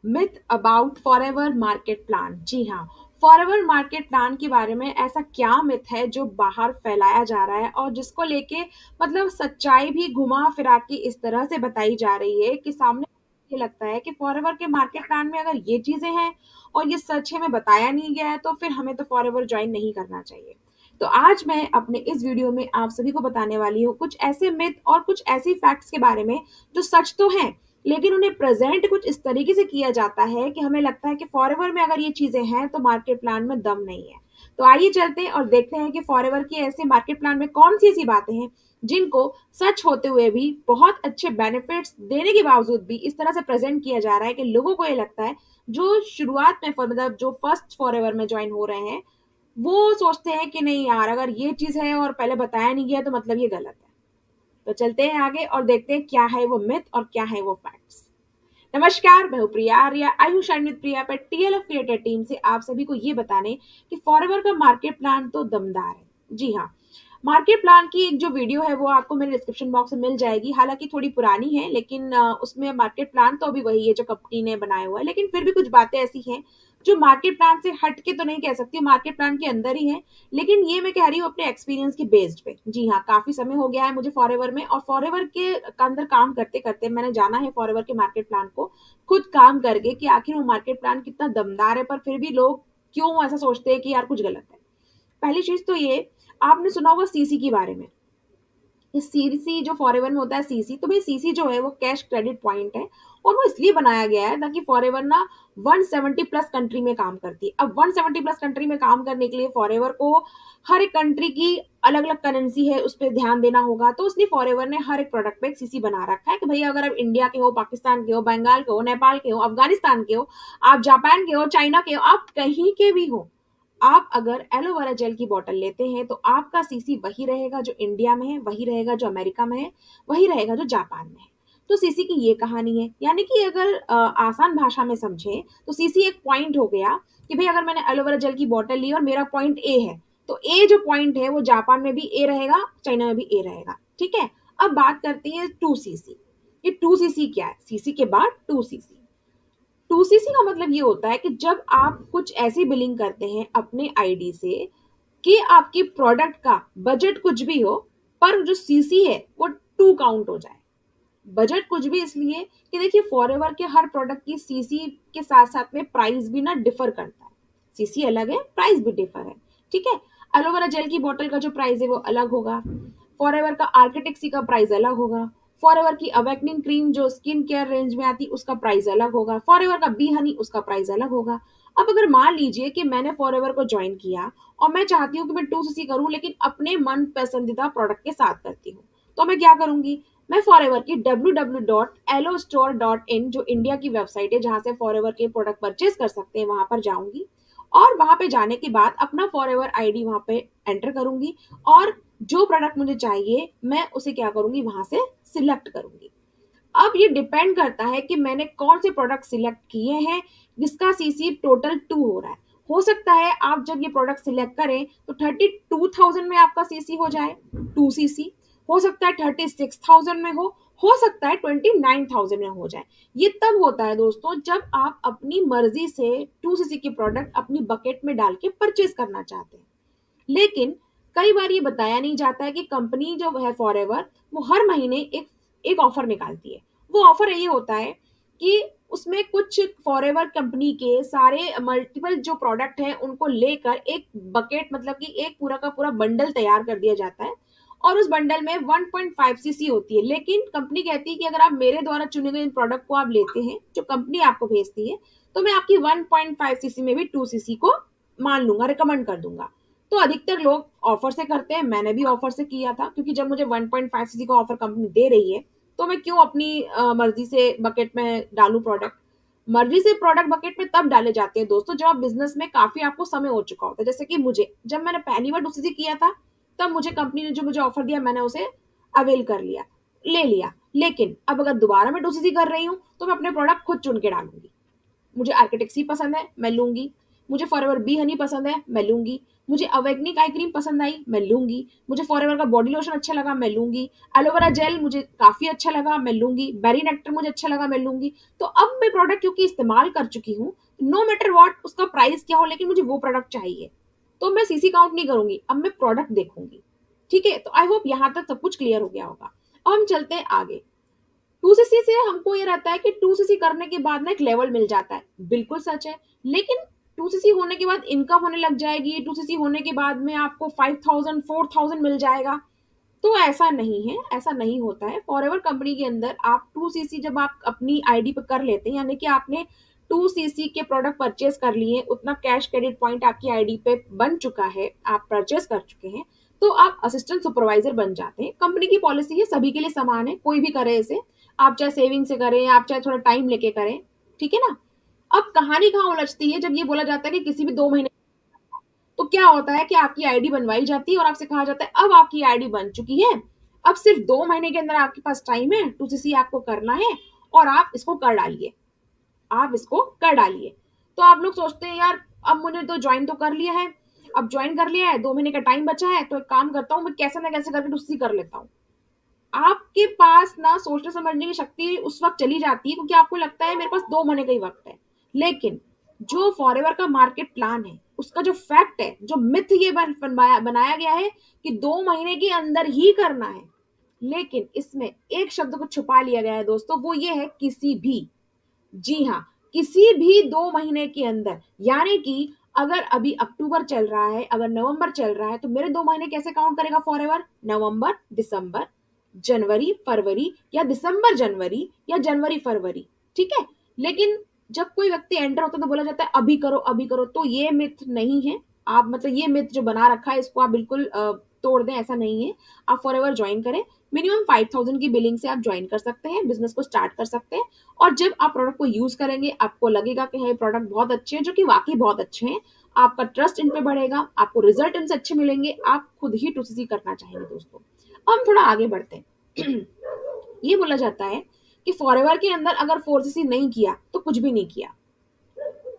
Myth about forever market plan. जी हाँ, forever market plan के बारे में ऐसा क्या मिथ है जो बाहर फैलाया जा रहा है और जिसको लेके मतलब सच्चाई भी घुमा फिरा के इस तरह से बताई जा रही है कि सामने ये लगता है कि फॉरएवर के मार्केट प्लान में अगर ये चीजें हैं और ये सच है, में बताया नहीं गया है, तो फिर हमें तो फॉरएवर ज्वाइन नहीं करना चाहिए। तो आज मैं अपने इस वीडियो में आप सभी को बताने वाली हूँ कुछ ऐसे मिथ और कुछ ऐसी फैक्ट्स के बारे में जो सच तो हैं, लेकिन उन्हें प्रेजेंट कुछ इस तरीके से किया जाता है कि हमें लगता है कि फॉरएवर में अगर ये चीजें हैं तो मार्केट प्लान में दम नहीं है। तो आइए चलते हैं और देखते हैं कि फॉरएवर की ऐसे मार्केट प्लान में कौन सी ऐसी बातें हैं जिनको सच होते हुए भी बहुत अच्छे बेनिफिट्स देने के बावजूद भी इस तरह से प्रेजेंट किया जा रहा है कि लोगों को ये लगता है, जो शुरुआत में मतलब जो फर्स्ट फॉरएवर में ज्वाइन हो रहे हैं वो सोचते हैं कि नहीं यार, अगर ये चीज है और पहले बताया नहीं गया तो मतलब ये गलत है। तो चलते हैं आगे और देखते हैं क्या है वो मिथ और क्या है वो फैक्ट्स। नमस्कार, मैं हूँ प्रिया आर्या। आई हूँ शाइन विद प्रिया पर टीएलएफ क्रिएटर टीम से आप सभी को ये बताने कि फॉरएवर का मार्केट प्लान तो दमदार है। जी हाँ, मार्केट प्लान की एक जो वीडियो है वो आपको मेरे डिस्क्रिप्शन बॉक्स में मिल जाएगी। हालांकि थोड़ी पुरानी है, लेकिन उसमें मार्केट प्लान तो अभी वही है जो कंपनी ने बनाया हुआ है, लेकिन फिर भी कुछ बातें ऐसी हैं जो मार्केट प्लान से हट के तो नहीं कह सकती, मार्केट प्लान के अंदर ही है। लेकिन ये मैं कह रही हूँ अपने एक्सपीरियंस की बेस्ड पे। जी हाँ, काफी समय हो गया है मुझे फॉरएवर में, और फॉरएवर के अंदर काम करते करते मैंने जाना है फॉरएवर के मार्केट प्लान को खुद काम करके कि आखिर वो मार्केट प्लान कितना दमदार है, पर फिर भी लोग क्यों ऐसा सोचते हैं कि यार कुछ गलत है। पहली चीज तो ये, आपने सुना होगा सीसी के बारे में। ये सीसी जो फॉरएवर में होता है सीसी, तो भाई सीसी जो है वो कैश क्रेडिट पॉइंट है, और वो इसलिए बनाया गया है ताकि फॉरएवर ना 170 प्लस कंट्री में काम करती है। अब 170 प्लस कंट्री में काम करने के लिए फॉरएवर को हर एक कंट्री की अलग अलग करेंसी है, उस पर ध्यान देना होगा। तो इसलिए फॉरएवर ने हर एक प्रोडक्ट पे एक सीसी बना रखा है कि भैया अगर आप इंडिया के हो, पाकिस्तान के हो, बंगाल के हो, नेपाल के हो, अफगानिस्तान के हो, आप जापान के हो, चाइना के हो, आप कहीं के भी हो, आप अगर एलोवेरा जेल की बोतल लेते हैं तो आपका सीसी वही रहेगा जो इंडिया में है, वही रहेगा जो अमेरिका में है, वही रहेगा जो जापान में है। तो सीसी की ये कहानी है। यानी कि अगर आसान भाषा में समझें तो सीसी एक पॉइंट हो गया कि भाई अगर मैंने एलोवेरा जेल की बोतल ली और मेरा पॉइंट ए है, तो ए जो पॉइंट है वो जापान में भी ए रहेगा, चाइना में भी ए रहेगा। ठीक है। अब बात करते हैं 2 सीसी। ये 2 सीसी क्या है? सीसी के बाद 2 सीसी। 2 सीसी का मतलब ये होता है कि जब आप कुछ ऐसी बिलिंग करते हैं अपने आईडी से कि आपकी प्रोडक्ट का बजट कुछ भी हो, पर जो सीसी है वो 2 काउंट हो जाए। बजट कुछ भी इसलिए कि देखिए फॉरएवर के हर प्रोडक्ट की सीसी के साथ साथ में प्राइस भी ना डिफर करता है। सीसी अलग है, प्राइस भी डिफर है। ठीक है। एलोवेरा जेल की बोतल का जो प्राइस है वो अलग होगा, फॉरएवर का आर्किटेक्सी का प्राइस अलग होगा, फॉरएवर की अवेकनिंग क्रीम जो स्किन केयर रेंज में आती उसका प्राइस अलग होगा, फॉरएवर का बी हनी उसका प्राइस अलग होगा। अब अगर मान लीजिए कि मैंने फॉरएवर को ज्वाइन किया और मैं चाहती हूँ कि मैं 2 सीसी करूं, लेकिन अपने मन पसंदीदा प्रोडक्ट के साथ करती हूँ, तो मैं क्या करूंगी? मैं फॉरएवर की www.ellostore.in जो इंडिया की वेबसाइट है जहां से फॉरएवर के प्रोडक्ट परचेज कर सकते हैं, वहां पर जाऊंगी, और वहां पे जाने के बाद अपना फॉरएवर आईडी वहां पे एंटर करूंगी, और जो प्रोडक्ट मुझे चाहिए मैं उसे क्या करूंगी, वहां से सिलेक्ट करूंगी। अब ये डिपेंड करता है कि मैंने कौन से प्रोडक्ट सिलेक्ट किए हैं जिसका सीसी टोटल 2 हो रहा है। हो सकता है आप जब ये प्रोडक्ट सिलेक्ट करें तो 32,000 में आपका सीसी हो जाए 2 सीसी, हो सकता है 36,000 में हो सकता है 29,000 में हो जाए। ये तब होता है दोस्तों जब आप अपनी मर्जी से 2 सीसी की प्रोडक्ट अपनी बकेट में डाल के परचेज करना चाहते हैं। लेकिन कई बार ये बताया नहीं जाता है कि कंपनी जो है फॉरएवर, वो हर महीने एक एक ऑफर निकालती है। वो ऑफर ये होता है कि उसमें कुछ फॉरएवर कंपनी के सारे मल्टीपल जो प्रोडक्ट हैं उनको लेकर एक बकेट, मतलब कि एक पूरा का पूरा बंडल तैयार कर दिया जाता है, और उस बंडल में 1.5 सीसी होती है। लेकिन कंपनी कहती है कि अगर आप मेरे द्वारा चुने गए इन प्रोडक्ट को आप लेते हैं जो कंपनी आपको भेजती है, तो मैं आपकी 1.5 सीसी में भी 2 सीसी को मान लूंगा, रिकमेंड कर दूंगा। तो अधिकतर लोग ऑफर से करते हैं, मैंने भी ऑफर से किया था, क्योंकि जब मुझे 1.5 सीसी का ऑफर कंपनी दे रही है तो मैं क्यों अपनी मर्जी से बकेट में डालूं प्रोडक्ट। मर्जी से प्रोडक्ट बकेट में तब डाले जाते हैं दोस्तों जब आप बिजनेस में काफी आपको समय हो चुका होता है। जैसे कि मुझे, जब मैंने पहली बार 2 सीसी किया था तब मुझे कंपनी ने जो मुझे ऑफर दिया मैंने उसे अवेल कर लिया, ले लिया। लेकिन अब अगर दोबारा मैं 2 सीसी कर रही हूँ तो मैं अपने प्रोडक्ट खुद चुन के डालूंगी। मुझे आर्किटेक्सी पसंद है, मैं लूंगी। मुझे फॉरएवर बी हनी पसंद है, मैं लूंगी। मुझे अवेकनिक आई क्रीम पसंद आई, मैं लूंगी। मुझे फॉरएवर का बॉडी लोशन अच्छा लगा, मैं लूंगी। एलोवेरा जेल मुझे काफी अच्छा लगा, मैं लूंगी। बेरी नेक्टर मुझे अच्छा लगा, मैं लूंगी। तो अब मैं प्रोडक्ट क्योंकि इस्तेमाल कर चुकी हूँ, नो मैटर व्हाट उसका प्राइस क्या हो, लेकिन मुझे वो प्रोडक्ट चाहिए, तो मैं सीसी काउंट नहीं करूंगी, अब मैं प्रोडक्ट देखूंगी। ठीक है, तो आई होप यहाँ तक सब कुछ क्लियर हो गया होगा। अब हम चलते हैं आगे। 2cc से हमको ये रहता है कि 2cc करने के बाद ना एक लेवल मिल जाता है, बिल्कुल सच है। लेकिन 2cc होने के बाद इनकम होने लग जाएगी, 2cc होने के बाद में आपको 5000 4000 मिल जाएगा। तो ऐसा नहीं है, ऐसा नहीं होता है। फॉरएवर कंपनी के अंदर आप 2cc जब आप अपनी आईडी पे कर लेते हैं, यानी कि आपने 2cc के प्रोडक्ट परचेज कर लिए, उतना कैश क्रेडिट पॉइंट आपकी आईडी पे बन चुका है, आप परचेज कर चुके हैं, तो आप असिस्टेंट सुपरवाइजर बन जाते हैं। कंपनी की पॉलिसी है, सभी के लिए समान है, कोई भी करे इसे। आप चाहे सेविंग से करें, आप चाहे थोड़ा टाइम लेके करें, ठीक है ना। अब कहानी कहाँ उलझती है, जब ये बोला जाता है कि किसी भी 2 महीने, तो क्या होता है कि आपकी आईडी बनवाई जाती है और आपसे कहा जाता है अब आपकी आईडी बन चुकी है, अब सिर्फ 2 महीने के अंदर आपके पास टाइम है, 2cc आपको करना है और आप इसको कर डालिए, आप इसको कर डालिए। तो आप लोग सोचते हैं यार, अब मुझे तो ज्वाइन तो कर लिया है, अब ज्वाइन कर लिया है, 2 महीने का टाइम बचा है, तो एक काम करता हूँ, मैं कैसे ना कैसे करके 2cc कर लेता हूँ। आपके पास ना सोचने समझने की शक्ति उस वक्त चली जाती है, क्योंकि आपको लगता है मेरे पास 2 महीने का ही वक्त है। लेकिन जो फॉरएवर का मार्केट प्लान है, उसका जो फैक्ट है, जो मिथ ये बनाया गया है कि 2 महीने के अंदर ही करना है, लेकिन इसमें एक शब्द को छुपा लिया गया है दोस्तों, वो ये है किसी भी। जी हाँ, किसी भी 2 महीने के अंदर, यानी कि अगर अभी अक्टूबर चल रहा है, अगर नवंबर चल रहा है, तो मेरे 2 महीने कैसे काउंट करेगा फॉरएवर? नवंबर दिसंबर जनवरी फरवरी, या दिसंबर जनवरी, या जनवरी फरवरी, ठीक है। लेकिन जब कोई व्यक्ति एंटर होता है तो बोला जाता है अभी करो अभी करो, तो ये मिथ नहीं है। आप मतलब ये मिथ जो बना रखा है, इसको आप बिल्कुल तोड़ दें, ऐसा नहीं है। आप फॉरएवर ज्वाइन करें, मिनिमम 5000 की बिलिंग से आप ज्वाइन कर सकते हैं, बिजनेस को स्टार्ट कर सकते हैं। और जब आप प्रोडक्ट को यूज करेंगे, आपको लगेगा कि ये प्रोडक्ट बहुत अच्छे हैं, जो कि वाकई बहुत अच्छे हैं, आपका ट्रस्ट इन पे बढ़ेगा, आपको रिजल्ट इनसे अच्छे मिलेंगे, आप खुद ही 2cc करना चाहेंगे दोस्तों। अब हम थोड़ा आगे बढ़ते हैं। ये बोला जाता है कि फॉरएवर के अंदर अगर 4cc नहीं किया तो कुछ भी नहीं किया।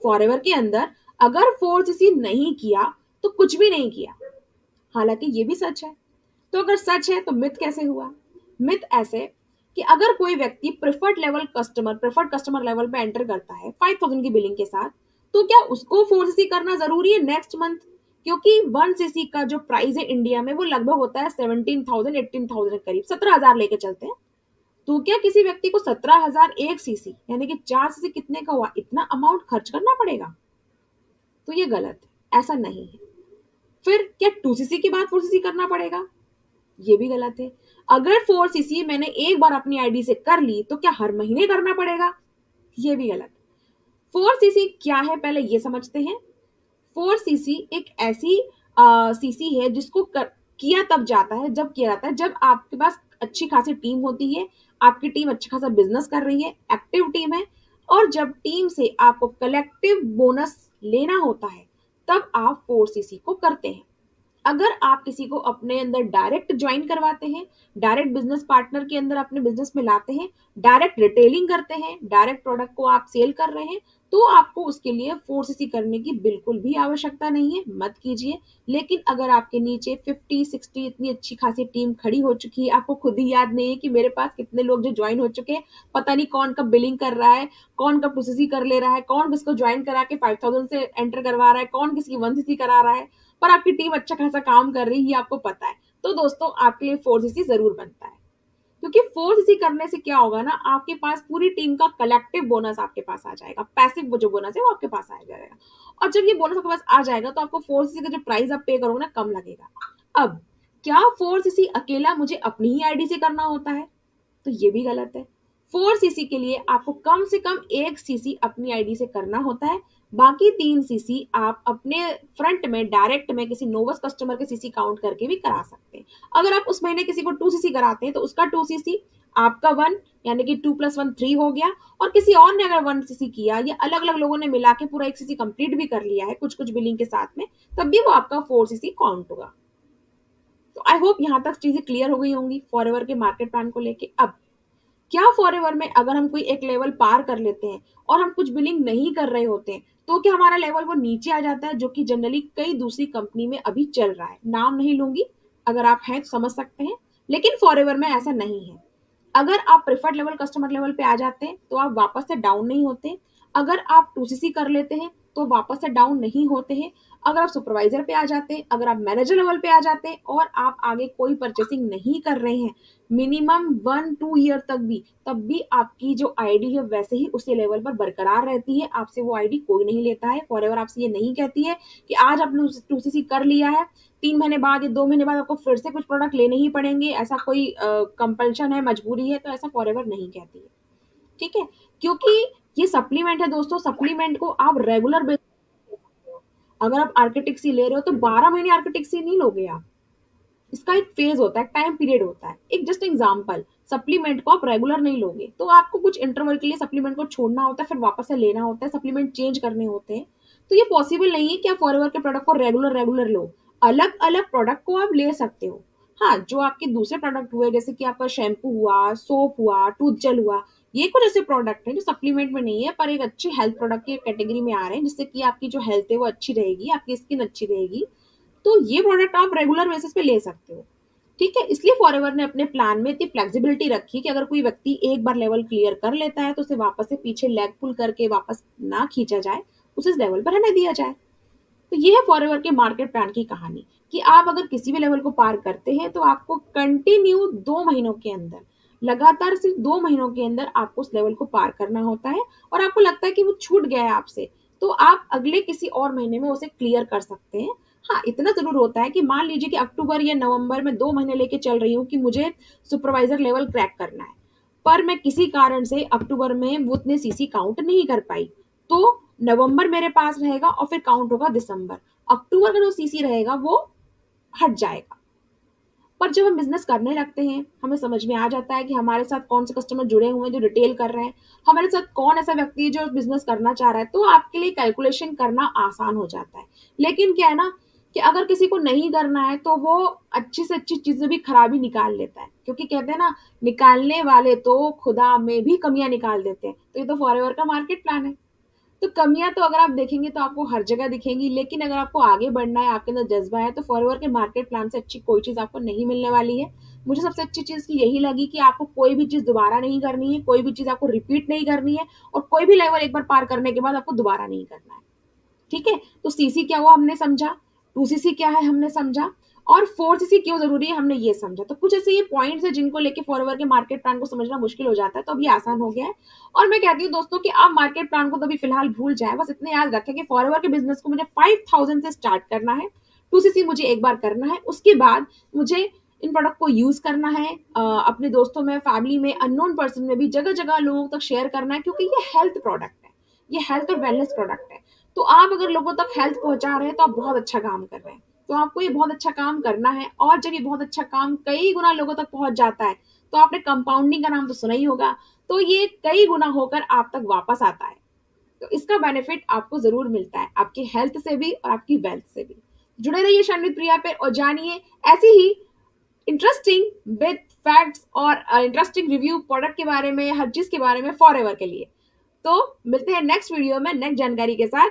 फॉरएवर के अंदर अगर 4cc नहीं किया तो कुछ भी नहीं किया। हालांकि ये भी सच है। तो अगर सच है तो मिथ कैसे हुआ? मिथ ऐसे कि अगर कोई व्यक्ति प्रेफर्ड कस्टमर लेवल पे एंटर करता है 5000 की बिलिंग के साथ, तो क्या उसको 4cc करना जरूरी है नेक्स्ट मंथ? क्योंकि 1cc का जो प्राइस है इंडिया में, वो लगभग होता है 17,000 18,000 के करीब, 17,000 लेके चलते हैं। तो क्या किसी व्यक्ति को 17,000 1cc यानी कि 4cc कितने का हुआ, इतना अमाउंट खर्च करना पड़ेगा? तो ये गलत है, ऐसा नहीं है। फिर क्या 2cc के बाद 4cc करना पड़ेगा? ये भी गलत है। अगर 4cc मैंने एक बार अपनी आईडी से कर ली, तो क्या हर महीने करना पड़ेगा? ये भी गलत। 4cc क्या है पहले ये समझते हैं। 4cc एक ऐसी सीसी है जिसको किया तब जाता है, जब किया जाता है जब आपके पास अच्छी खासी टीम होती है, आपकी टीम अच्छा खासा बिजनेस कर रही है, एक्टिव टीम है, और जब टीम से आपको कलेक्टिव बोनस लेना होता है, तब आप 4cc को करते हैं। अगर आप किसी को अपने अंदर डायरेक्ट ज्वाइन करवाते हैं, डायरेक्ट बिजनेस पार्टनर के अंदर अपने बिजनेस में लाते हैं, डायरेक्ट रिटेलिंग करते हैं, डायरेक्ट प्रोडक्ट को आप सेल कर रहे हैं, तो आपको उसके लिए 4cc करने की बिल्कुल भी आवश्यकता नहीं है, मत कीजिए। लेकिन अगर आपके नीचे 50 60 इतनी अच्छी खासी टीम खड़ी हो चुकी है, आपको खुद ही याद नहीं है कि मेरे पास कितने लोग जो ज्वाइन हो चुके हैं, पता नहीं कौन कब बिलिंग कर रहा है, कौन कब 2cc कर ले रहा है, कौन किसको ज्वाइन करा के 5000 से एंटर करवा रहा है, कौन किसकी 1cc करा रहा है, पर आपकी टीम अच्छा खासा काम कर रही है, ये आपको पता है, तो दोस्तों आपके लिए 4cc जरूर बनता है। क्योंकि 4cc करने से क्या होगा ना, आपके पास पूरी टीम का कलेक्टिव बोनस आपके पास आ जाएगा, पैसिव जो बोनस है वो आपके पास आ जाएगा। और जब ये बोनस आपके पास आ जाएगा, तो आपको 4cc का जो प्राइस आप पे करोगे ना, कम लगेगा। अब क्या 4cc अकेला मुझे अपनी ही आईडी से करना होता है? तो ये भी गलत है। 4cc के लिए आपको कम से कम 1cc अपनी आईडी से करना होता है, बाकी 3cc आप अपने फ्रंट में डायरेक्ट में किसी नोवस कस्टमर के सीसी काउंट करके भी करा सकते हैं। अगर आप उस महीने किसी को 2cc कराते हैं, तो उसका 2cc आपका 1, यानी कि 2 + 1 3 हो गया। और किसी और ने अगर 1cc किया, या अलग अलग लोगों ने मिला के पूरा 1cc कंप्लीट भी कर लिया है कुछ कुछ बिलिंग के साथ में, तब भी वो आपका 4cc काउंट होगा। तो आई होप यहाँ तक चीजें क्लियर हो गई होंगी फॉरएवर के मार्केट प्लान को लेके। अब क्या फॉरएवर में अगर हम कोई एक लेवल पार कर लेते हैं और हम कुछ बिलिंग नहीं कर रहे होते हैं, तो क्या हमारा लेवल वो नीचे आ जाता है, जो कि जनरली कई दूसरी कंपनी में अभी चल रहा है। नाम नहीं लूंगी, अगर आप हैं तो समझ सकते हैं, लेकिन फॉरएवर में ऐसा नहीं है। अगर आप प्रेफर्ड लेवल कस्टमर लेवल पे आ जाते हैं तो आप वापस से डाउन नहीं होते। अगर आप 2सीसी कर लेते हैं तो वापस से डाउन नहीं होते हैं। अगर आप सुपरवाइजर पे आ जाते हैं, अगर आप मैनेजर लेवल पे आ जाते हैं और आप आगे कोई परचेसिंग नहीं कर रहे हैं मिनिमम 1-2 ईयर तक भी, तब भी आपकी जो आईडी है वैसे ही उसी लेवल पर बरकरार रहती है। आपसे वो आईडी कोई नहीं लेता है। फॉरएवर आपसे ये नहीं कहती है कि आज आपने 2सीसी कर लिया है, 3 महीने बाद या 2 महीने बाद आपको फिर से कुछ प्रोडक्ट लेने ही पड़ेंगे, ऐसा कोई कंपल्शन है, मजबूरी है, तो ऐसा फॉरएवर नहीं कहती है। ठीक है, क्योंकि ये सप्लीमेंट है दोस्तों। सप्लीमेंट को आप रेगुलर बेसिस पे ले सकते हो। अगर आप आर्किटेक्सी ले रहे हो तो 12 महीने आर्किटेक्सी नहीं लोगे आप। इसका एक फेज होता है, टाइम पीरियड होता है। एक जस्ट एग्जांपल, सप्लीमेंट को आप रेगुलर नहीं लोगे तो आपको कुछ इंटरवल के लिए सप्लीमेंट को छोड़ना होता है, फिर वापस से लेना होता है, सप्लीमेंट चेंज करने होते हैं। तो ये पॉसिबल नहीं है कि आप फॉरएवर के प्रोडक्ट को रेगुलर रेगुलर लो। अलग अलग प्रोडक्ट को आप ले सकते हो। हाँ, जो आपके दूसरे प्रोडक्ट हुए, जैसे कि आपका शैम्पू हुआ, सोप हुआ, टूथ जेल हुआ, ये कुछ ऐसे प्रोडक्ट हैं जो सप्लीमेंट में नहीं है पर एक अच्छी हेल्थ प्रोडक्ट की कैटेगरी में आ रहे हैं, जिससे कि आपकी जो हेल्थ है वो अच्छी रहेगी, आपकी स्किन अच्छी रहेगी। तो ये प्रोडक्ट आप रेगुलर बेसिस पे ले सकते हो। ठीक है, इसलिए फॉरएवर ने अपने प्लान में इतनी फ्लेक्सिबिलिटी रखी कि अगर कोई व्यक्ति एक बार लेवल क्लियर कर लेता है तो उसे वापस से पीछे लेग पुल करके वापस ना खींचा जाए, उसे इस लेवल पर रहने दिया जाए। तो ये है फॉरएवर के मार्केट प्लान की कहानी, कि आप अगर किसी भी लेवल को पार करते हैं तो आपको कंटिन्यू 2 महीनों के अंदर, लगातार सिर्फ 2 महीनों के अंदर आपको उस लेवल को पार करना होता है। और आपको लगता है कि वो छूट गया है आपसे, तो आप अगले किसी और महीने में उसे क्लियर कर सकते हैं। हाँ, इतना जरूर होता है कि मान लीजिए कि अक्टूबर या नवंबर में 2 महीने लेके चल रही हूँ कि मुझे सुपरवाइजर लेवल क्रैक करना है, पर मैं किसी कारण से अक्टूबर में वो उतने सीसी काउंट नहीं कर पाई, तो नवंबर मेरे पास रहेगा और फिर काउंट होगा दिसंबर। अक्टूबर का जो सीसी रहेगा वो हट जाएगा। पर जब हम बिजनेस करने लगते हैं, हमें समझ में आ जाता है कि हमारे साथ कौन से कस्टमर जुड़े हुए हैं जो रिटेल कर रहे हैं, हमारे साथ कौन ऐसा व्यक्ति है जो बिजनेस करना चाह रहा है, तो आपके लिए कैलकुलेशन करना आसान हो जाता है। लेकिन क्या है ना, कि अगर किसी को नहीं करना है तो वो अच्छी से अच्छी चीजें भी खराबी निकाल लेता है, क्योंकि कहते हैं ना, निकालने वाले तो खुदा में भी कमियां निकाल देते हैं। तो ये तो फॉरएवर का मार्केट प्लान है। तो कमियाँ तो अगर आप देखेंगे तो आपको हर जगह दिखेंगी, लेकिन अगर आपको आगे बढ़ना है, आपके अंदर जज़्बा है, तो फॉरएवर के मार्केट प्लान से अच्छी कोई चीज़ आपको नहीं मिलने वाली है। मुझे सबसे अच्छी चीज़ की यही लगी कि आपको कोई भी चीज़ दोबारा नहीं करनी है, कोई भी चीज़ आपको रिपीट नहीं करनी है, और कोई भी लेवल एक बार पार करने के बाद आपको दोबारा नहीं करना है। ठीक है? तो सीसी क्या हुआ हमने समझा, 2सीसी क्या है हमने समझा, और 4सीसी क्यों ज़रूरी है हमने ये समझा। तो कुछ ऐसे ये पॉइंट्स हैं जिनको लेके फॉरएवर के मार्केट प्लान को समझना मुश्किल हो जाता है, तो अब ये आसान हो गया है। और मैं कहती हूँ दोस्तों कि आप मार्केट प्लान को तो अभी फिलहाल भूल जाएँ, बस इतना याद रखें कि फॉरएवर के बिज़नेस को मुझे 5000 से स्टार्ट करना है, 2सीसी मुझे एक बार करना है, उसके बाद मुझे इन प्रोडक्ट को यूज़ करना है, अपने दोस्तों में, फैमिली में, अननोन पर्सन में भी जगह-जगह लोगों तक शेयर करना है, क्योंकि ये हेल्थ प्रोडक्ट है। ये हेल्थ और वेलनेस प्रोडक्ट है। तो आप अगर लोगों तक हेल्थ पहुँचा रहे हैं तो आप बहुत अच्छा काम कर रहे हैं। तो आपको ये बहुत अच्छा काम करना है, और जब ये बहुत अच्छा काम कई गुना लोगों तक पहुँच जाता है, तो आपने कंपाउंडिंग का नाम तो सुना ही होगा। तो ये कई गुना होकर आप तक वापस आता है। तो इसका बेनिफिट आपको ज़रूर मिलता है, आपकी हेल्थ से भी और आपकी वेल्थ से भी। जुड़े रहिए शानवी प्रिया पे और जानिए ऐसी ही इंटरेस्टिंग विद फैक्ट्स और इंटरेस्टिंग रिव्यू प्रोडक्ट के बारे में, हर चीज़ के बारे में फॉरएवर के लिए। तो मिलते हैं नेक्स्ट वीडियो में नेक्स्ट जानकारी के साथ।